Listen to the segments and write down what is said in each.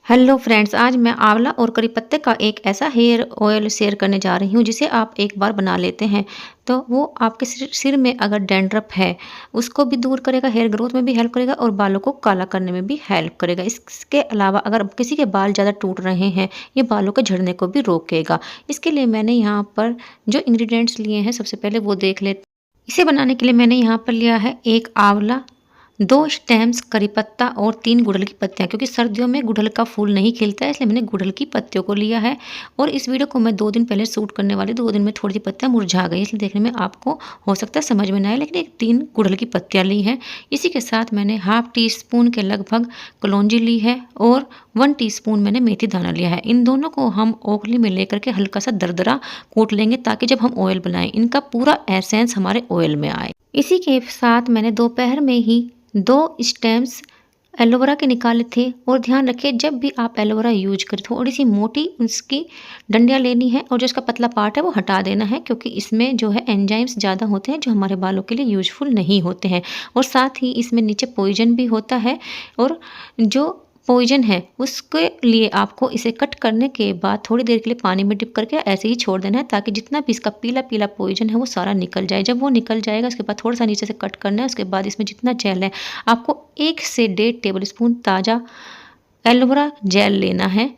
Hello friends, आज मैं आंवला और करी पत्ते का एक ऐसा हेयर ऑयल शेयर करने जा रही हूँ जिसे आप एक बार बना लेते हैं तो वो आपके सिर में अगर डैंड्रफ है उसको भी दूर करेगा, हेयर ग्रोथ में भी हेल्प करेगा और बालों को काला करने में भी हेल्प करेगा। इसके अलावा अगर किसी के बाल ज़्यादा टूट रहे हैं ये बालों के झड़ने को भी रोकेगा। इसके लिए मैंने यहाँ पर जो इंग्रेडिएंट्स लिए हैं सबसे पहले वो देख लेते। इसे बनाने के लिए मैंने यहाँ पर लिया है एक आंवला, 2 स्टेम्स करी पत्ता और 3 गुड़हल की पत्तियाँ, क्योंकि सर्दियों में गुड़हल का फूल नहीं खिलता है इसलिए मैंने गुड़हल की पत्तियों को लिया है। और इस वीडियो को मैं 2 दिन पहले शूट करने वाली, 2 दिन में थोड़ी सी पत्तियाँ मुरझा गई इसलिए देखने में आपको हो सकता है समझ में ना आए, लेकिन एक 3 गुड़हल की पत्तियाँ ली हैं। इसी के साथ मैंने हाफ टी स्पून के लगभग कलौंजी ली है और 1 टीस्पून मैंने मेथी दाना लिया है। इन दोनों को हम ओखली में लेकर के हल्का सा दरदरा कूट लेंगे ताकि जब हम ऑयल बनाएं इनका पूरा एसेंस हमारे ऑयल में आए। इसी के साथ मैंने दोपहर में ही 2 स्टेम्स एलोवेरा के निकाले थे। और ध्यान रखिए जब भी आप एलोवेरा यूज करें थोड़ी सी मोटी उसकी डंडियाँ लेनी है और जो इसका पतला पार्ट है वो हटा देना है, क्योंकि इसमें जो है एंजाइम्स ज़्यादा होते हैं जो हमारे बालों के लिए यूजफुल नहीं होते हैं। और साथ ही इसमें नीचे पॉइजन भी होता है और जो पॉइजन है उसके लिए आपको इसे कट करने के बाद थोड़ी देर के लिए पानी में डिप करके ऐसे ही छोड़ देना है ताकि जितना भी इसका पीला पीला पॉइजन है वो सारा निकल जाए। जब वो निकल जाएगा उसके बाद थोड़ा सा नीचे से कट करना है। उसके बाद इसमें जितना जेल है आपको 1 से 1.5 टेबल स्पून ताज़ा एलोवेरा जेल लेना है।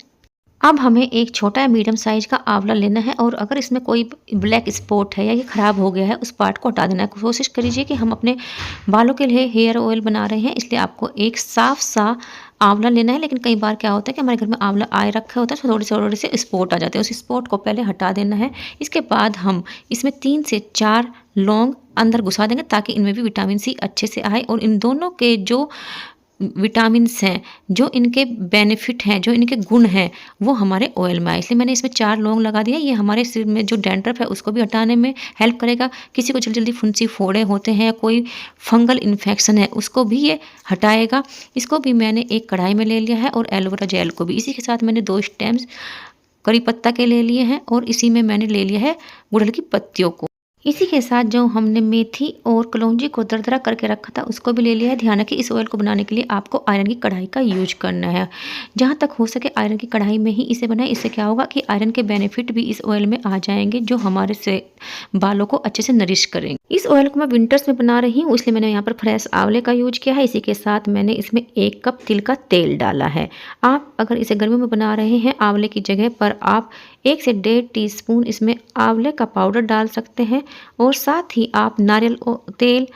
अब हमें एक छोटा या मीडियम साइज का आंवला लेना है और अगर इसमें कोई ब्लैक स्पॉट है या ये ख़राब हो गया है उस पार्ट को हटा देना है। कोशिश करिए कि हम अपने बालों के लिए हेयर ऑयल बना रहे हैं इसलिए आपको एक साफ सा आंवला लेना है। लेकिन कई बार क्या होता है कि हमारे घर में आंवला आए रखा होता है तो थोड़े से स्पॉट आ जाते हैं, उस स्पॉट को पहले हटा देना है। इसके बाद हम इसमें 3 से 4 लौंग अंदर घुसा देंगे ताकि इनमें भी विटामिन सी अच्छे से आए और इन दोनों के जो विटामिन्स हैं, जो इनके बेनिफिट हैं, जो इनके गुण हैं वो हमारे ऑयल में आए, इसलिए मैंने इसमें 4 लौंग लगा दिया। ये हमारे सिर में जो डैंड्रफ है उसको भी हटाने में हेल्प करेगा। किसी को जल्दी जल्दी फुंसी फोड़े होते हैं या कोई फंगल इन्फेक्शन है उसको भी ये हटाएगा। इसको भी मैंने एक कढ़ाई में ले लिया है और एलोवेरा जेल को भी। इसी के साथ मैंने 2 स्टेम्स करी पत्ता के ले लिए हैं और इसी में मैंने ले लिया है गुड़हल की पत्तियों को। इसी के साथ जो हमने मेथी और कलौंजी को दरदरा करके रखा था उसको भी ले लिया है। ध्यान रखिए इस ऑयल को बनाने के लिए आपको आयरन की कढ़ाई का यूज करना है। जहाँ तक हो सके आयरन की कढ़ाई में ही इसे बनाएं। इससे क्या होगा कि आयरन के बेनिफिट भी इस ऑयल में आ जाएंगे जो हमारे से बालों को अच्छे से नरिश करेंगे। इस ऑयल को मैं विंटर्स में बना रही हूँ इसलिए मैंने यहाँ पर फ्रेश आंवले का यूज किया है। इसी के साथ मैंने इसमें 1 कप तिल का तेल डाला है। आप अगर इसे गर्मियों में बना रहे हैं आंवले की जगह पर आप 1 से 1.5 टीस्पून इसमें आंवले का पाउडर डाल सकते हैं। और साथ ही आप नारियल तेल,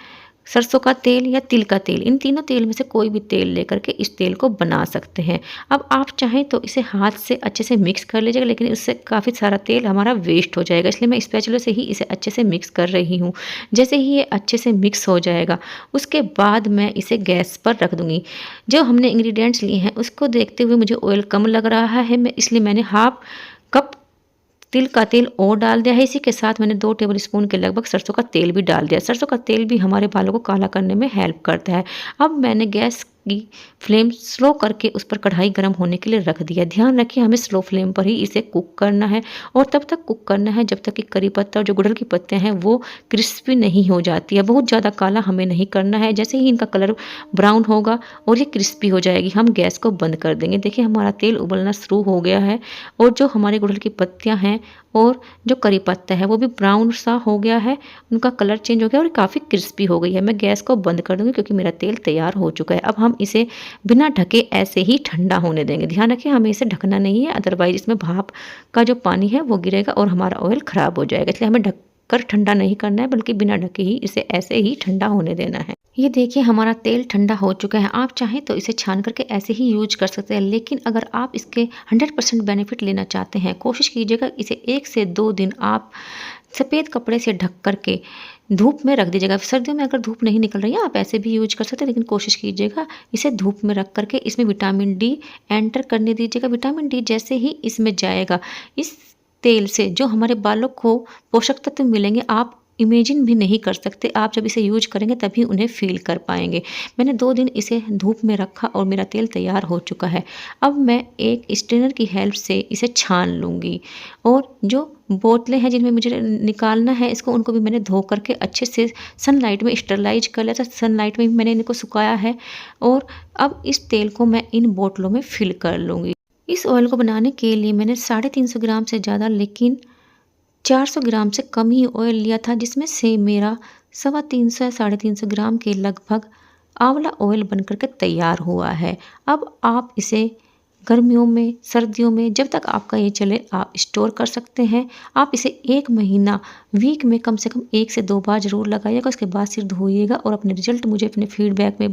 सरसों का तेल या तिल का तेल, इन तीनों तेल में से कोई भी तेल लेकर के इस तेल को बना सकते हैं। अब आप चाहें तो इसे हाथ से अच्छे से मिक्स कर लीजिएगा, लेकिन उससे काफ़ी सारा तेल हमारा वेस्ट हो जाएगा, इसलिए मैं स्पैचुला से ही इसे अच्छे से मिक्स कर रही हूँ। जैसे ही ये अच्छे से मिक्स हो जाएगा उसके बाद मैं इसे गैस पर रख दूँगी। जो हमने इंग्रेडिएंट्स लिए हैं उसको देखते हुए मुझे ऑयल कम लग रहा है, इसलिए मैंने हाफ कप तिल का तेल और डाल दिया है। इसी के साथ मैंने 2 टेबल स्पून के लगभग सरसों का तेल भी डाल दिया। सरसों का तेल भी हमारे बालों को काला करने में हेल्प करता है। अब मैंने गैस की फ्लेम स्लो करके उस पर कढ़ाई गर्म होने के लिए रख दिया। ध्यान रखिए हमें स्लो फ्लेम पर ही इसे कुक करना है और तब तक कुक करना है जब तक कि करी पत्ता और जो गुड़हल की पत्तियां हैं वो क्रिस्पी नहीं हो जाती है। बहुत ज़्यादा काला हमें नहीं करना है। जैसे ही इनका कलर ब्राउन होगा और ये क्रिस्पी हो जाएगी हम गैस को बंद कर देंगे। देखिए हमारा तेल उबलना शुरू हो गया है और जो हमारे गुड़हल की पत्तियाँ हैं और जो करी पत्ता है वो भी ब्राउन सा हो गया है, उनका कलर चेंज हो गया और काफ़ी क्रिस्पी हो गई है। मैं गैस को बंद कर दूंगी क्योंकि मेरा तेल तैयार हो चुका है। अब हम इसे बिना ढके ऐसे ही ठंडा होने देंगे। ध्यान रखिए हमें इसे ढकना नहीं है, अदरवाइज इसमें भाप का जो पानी है वो गिरेगा और हमारा ऑयल ख़राब हो जाएगा। इसलिए हमें ढककर ठंडा नहीं करना है बल्कि बिना ढके ही इसे ऐसे ही ठंडा होने देना है। ये देखिए हमारा तेल ठंडा हो चुका है। आप चाहें तो इसे छान करके ऐसे ही यूज कर सकते हैं, लेकिन अगर आप इसके 100% बेनिफिट लेना चाहते हैं कोशिश कीजिएगा इसे 1 से 2 दिन आप सफ़ेद कपड़े से ढक करके धूप में रख दीजिएगा। सर्दियों में अगर धूप नहीं निकल रही है आप ऐसे भी यूज कर सकते हैं, लेकिन कोशिश कीजिएगा इसे धूप में रख करके इसमें विटामिन डी एंटर करने दीजिएगा। विटामिन डी जैसे ही इसमें जाएगा इस तेल से जो हमारे बालों को पोषक तत्व मिलेंगे आप इमेजिन भी नहीं कर सकते। आप जब इसे यूज करेंगे तभी उन्हें फील कर पाएंगे। मैंने 2 दिन इसे धूप में रखा और मेरा तेल तैयार हो चुका है। अब मैं एक स्ट्रेनर की हेल्प से इसे छान लूँगी और जो बोतलें हैं जिनमें मुझे निकालना है इसको उनको भी मैंने धो करके अच्छे से सनलाइट में स्टरलाइज कर लिया था। सनलाइट में भी मैंने इनको सुखाया है और अब इस तेल को मैं इन बोतलों में फिल कर लूँगी। इस ऑयल को बनाने के लिए मैंने 350 ग्राम से ज़्यादा लेकिन 400 ग्राम से कम ही ऑयल लिया था, जिसमें से मेरा 350 या 350 ग्राम के लगभग आंवला ऑयल बनकर के तैयार हुआ है। अब आप इसे गर्मियों में, सर्दियों में जब तक आपका ये चले आप स्टोर कर सकते हैं। आप इसे 1 महीना वीक में कम से कम 1 से 2 बार ज़रूर लगाइएगा, उसके बाद सिर धोइएगा और अपने रिज़ल्ट मुझे अपने फीडबैक में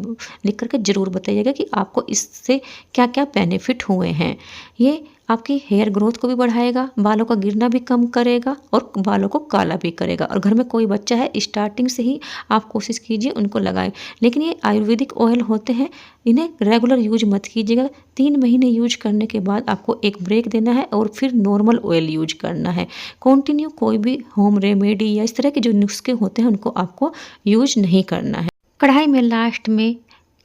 लिख कर के ज़रूर बताइएगा कि आपको इससे क्या-क्या बेनिफिट हुए हैं। ये आपकी हेयर ग्रोथ को भी बढ़ाएगा, बालों का गिरना भी कम करेगा और बालों को काला भी करेगा। और घर में कोई बच्चा है, स्टार्टिंग से ही आप कोशिश कीजिए उनको लगाएँ। लेकिन ये आयुर्वेदिक ऑयल होते हैं, इन्हें रेगुलर यूज़ मत कीजिएगा। 3 महीने यूज़ करने के बाद आपको एक ब्रेक देना है और फिर नॉर्मल ऑयल यूज़ करना है। कंटिन्यू कोई भी होम रेमेडी या इस तरह के जो नुस्खे होते हैं उनको आपको यूज़ नहीं करना है। कढ़ाई में लास्ट में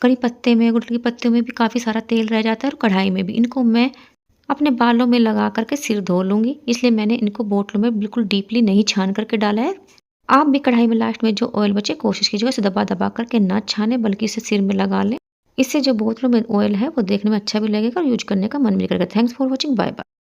कड़ी पत्ते में, गुड़हल के पत्ते में भी काफ़ी सारा तेल रह जाता है और कढ़ाई में भी। इनको मैं अपने बालों में लगा कर के सिर धो लूँगी, इसलिए मैंने इनको बोतलों में बिल्कुल डीपली नहीं छान करके डाला है। आप भी कढ़ाई में लास्ट में जो ऑयल बचे कोशिश कीजिएगा इसे दबा-दबा करके ना छानें, बल्कि इसे सिर में लगा लें। इससे जो बोतलों में ऑयल है वो देखने में अच्छा भी लगेगा और यूज़ करने का मन भी करेगा। Thanks for watching, bye bye.